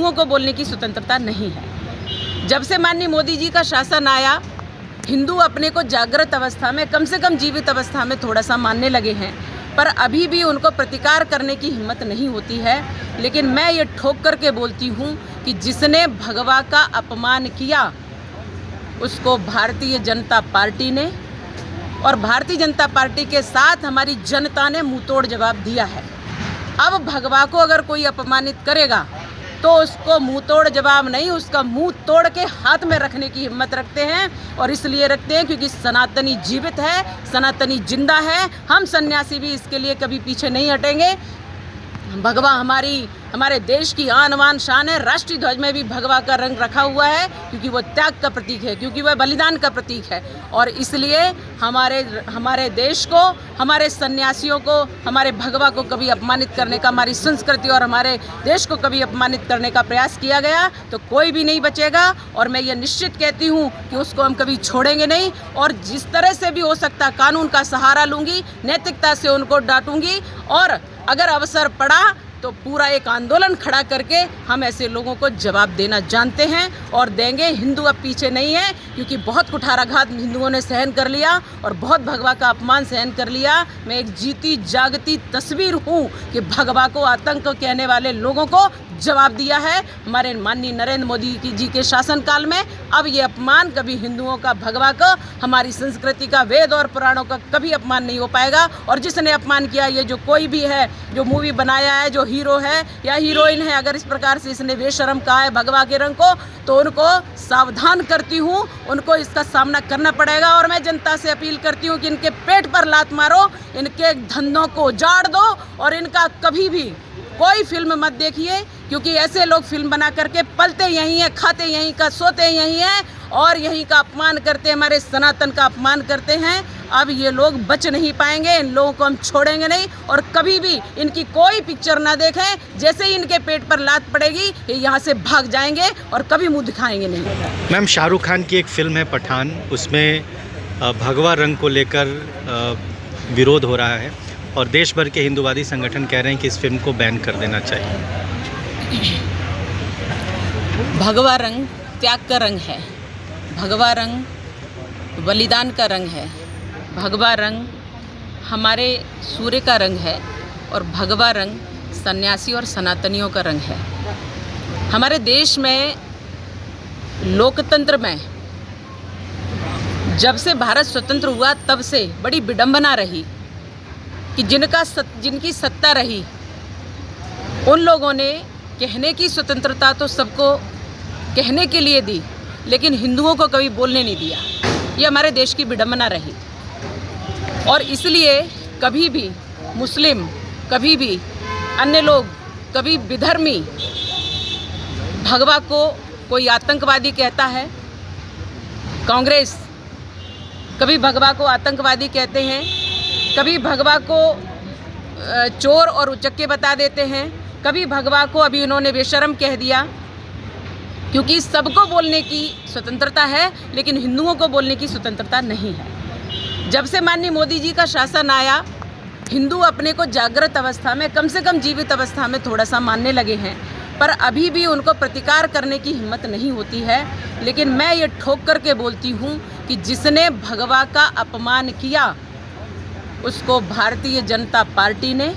हिंदुओं को बोलने की स्वतंत्रता नहीं है। जब से माननीय मोदी जी का शासन आया, हिंदू अपने को जागृत अवस्था में, कम से कम जीवित अवस्था में थोड़ा सा मानने लगे हैं, पर अभी भी उनको प्रतिकार करने की हिम्मत नहीं होती है। लेकिन मैं ये ठोक कर के बोलती हूँ कि जिसने भगवा का अपमान किया उसको भारतीय जनता पार्टी ने और भारतीय जनता पार्टी के साथ हमारी जनता ने मुंहतोड़ जवाब दिया है। अब भगवा को अगर कोई अपमानित करेगा तो उसको मुंहतोड़ जवाब नहीं, उसका मुंह तोड़ के हाथ में रखने की हिम्मत रखते हैं। और इसलिए रखते हैं क्योंकि सनातनी जीवित है, सनातनी जिंदा है। हम सन्यासी भी इसके लिए कभी पीछे नहीं हटेंगे। भगवा हमारे देश की आन बान शान है। राष्ट्रीय ध्वज में भी भगवा का रंग रखा हुआ है क्योंकि वो त्याग का प्रतीक है, क्योंकि वह बलिदान का प्रतीक है। और इसलिए हमारे देश को, हमारे सन्यासियों को, हमारे भगवा को कभी अपमानित करने का, हमारी संस्कृति और हमारे देश को कभी अपमानित करने का प्रयास किया गया तो कोई भी नहीं बचेगा। और मैं ये निश्चित कहती हूँ कि उसको हम कभी छोड़ेंगे नहीं। और जिस तरह से भी हो सकता कानून का सहारा लूँगी, नैतिकता से उनको डांटूंगी। और अगर अवसर पड़ा तो पूरा एक आंदोलन खड़ा करके हम ऐसे लोगों को जवाब देना जानते हैं और देंगे। हिंदू अब पीछे नहीं है क्योंकि बहुत कुठाराघात हिंदुओं ने सहन कर लिया और बहुत भगवा का अपमान सहन कर लिया। मैं एक जीती जागती तस्वीर हूँ कि भगवा को आतंक कहने वाले लोगों को जवाब दिया है हमारे माननीय नरेंद्र मोदी जी के शासनकाल में। अब ये अपमान कभी हिंदुओं का, भगवा का, हमारी संस्कृति का, वेद और पुराणों का कभी अपमान नहीं हो पाएगा। और जिसने अपमान किया, ये जो कोई भी है, जो मूवी बनाया है, जो हीरो है या हीरोइन है, अगर इस प्रकार से इसने बेशर्म कहा है भगवा के रंग को, तो उनको सावधान करती हूँ, उनको इसका सामना करना पड़ेगा। और मैं जनता से अपील करती हूँ कि इनके पेट पर लात मारो, इनके धंधों को उजाड़ दो और इनका कभी भी कोई फिल्म मत देखिए क्योंकि ऐसे लोग फिल्म बना करके पलते यहीं हैं, खाते यहीं का, सोते यहीं हैं और यहीं का अपमान करते, हमारे सनातन का अपमान करते हैं। अब ये लोग बच नहीं पाएंगे, इन लोगों को हम छोड़ेंगे नहीं और कभी भी इनकी कोई पिक्चर ना देखें। जैसे ही इनके पेट पर लात पड़ेगी ये यहाँ से भाग जाएंगे और कभी मुंह दिखाएंगे नहीं। मैम, शाहरुख खान की एक फिल्म है पठान, उसमें भगवा रंग को लेकर विरोध हो रहा है और देश भर के हिंदूवादी संगठन कह रहे हैं कि इस फिल्म को बैन कर देना चाहिए। भगवा रंग त्याग का रंग है, भगवा रंग बलिदान का रंग है, भगवा रंग हमारे सूर्य का रंग है और भगवा रंग सन्यासी और सनातनियों का रंग है। हमारे देश में लोकतंत्र में जब से भारत स्वतंत्र हुआ तब से बड़ी विडंबना रही कि जिनकी सत्ता रही उन लोगों ने कहने की स्वतंत्रता तो सबको कहने के लिए दी, लेकिन हिंदुओं को कभी बोलने नहीं दिया। ये हमारे देश की विडंबना रही और इसलिए कभी भी मुस्लिम, कभी भी अन्य लोग, कभी विधर्मी भगवा को कोई आतंकवादी कहता है, कांग्रेस कभी भगवा को आतंकवादी कहते हैं, कभी भगवा को चोर और उचक्के बता देते हैं, कभी भगवा को अभी इन्होंने बेशर्म कह दिया। क्योंकि सबको बोलने की स्वतंत्रता है लेकिन हिंदुओं को बोलने की स्वतंत्रता नहीं है। जब से माननीय मोदी जी का शासन आया, हिंदू अपने को जागृत अवस्था में, कम से कम जीवित अवस्था में थोड़ा सा मानने लगे हैं, पर अभी भी उनको प्रतिकार करने की हिम्मत नहीं होती है। लेकिन मैं ये ठोक कर के बोलती हूँ कि जिसने भगवा का अपमान किया उसको भारतीय जनता पार्टी ने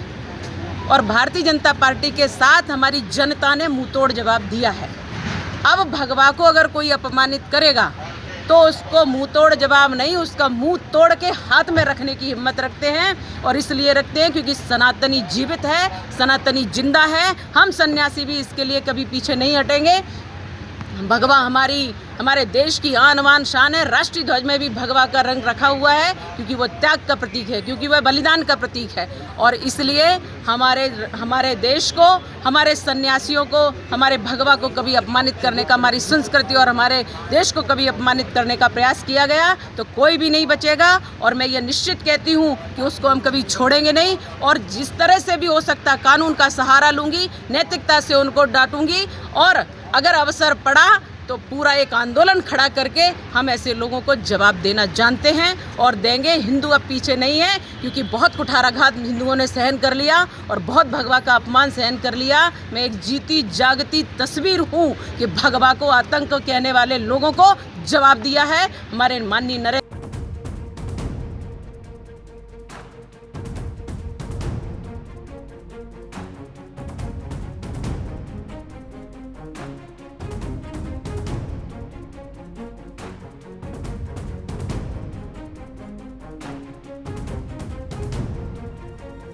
और भारतीय जनता पार्टी के साथ हमारी जनता ने मुंहतोड़ जवाब दिया है। अब भगवा को अगर कोई अपमानित करेगा तो उसको मुंहतोड़ जवाब नहीं, उसका मुंह तोड़ के हाथ में रखने की हिम्मत रखते हैं। और इसलिए रखते हैं क्योंकि सनातनी जीवित है, सनातनी जिंदा है। हम सन्यासी भी इसके लिए कभी पीछे नहीं हटेंगे। भगवा हमारे देश की आन बान शान है। राष्ट्रीय ध्वज में भी भगवा का रंग रखा हुआ है क्योंकि वो त्याग का प्रतीक है, क्योंकि वह बलिदान का प्रतीक है। और इसलिए हमारे देश को, हमारे सन्यासियों को, हमारे भगवा को कभी अपमानित करने का, हमारी संस्कृति और हमारे देश को कभी अपमानित करने का प्रयास किया गया तो कोई भी नहीं बचेगा। और मैं ये निश्चित कहती हूँ कि उसको हम कभी छोड़ेंगे नहीं। और जिस तरह से भी हो सकता कानून का सहारा लूँगी, नैतिकता से उनको डांटूंगी। और अगर अवसर पड़ा तो पूरा एक आंदोलन खड़ा करके हम ऐसे लोगों को जवाब देना जानते हैं और देंगे। हिंदू अब पीछे नहीं है, क्योंकि बहुत कुठाराघात हिंदुओं ने सहन कर लिया और बहुत भगवा का अपमान सहन कर लिया। मैं एक जीती जागती तस्वीर हूँ कि भगवा को आतंक कहने वाले लोगों को जवाब दिया है हमारे माननीय नरेंद्र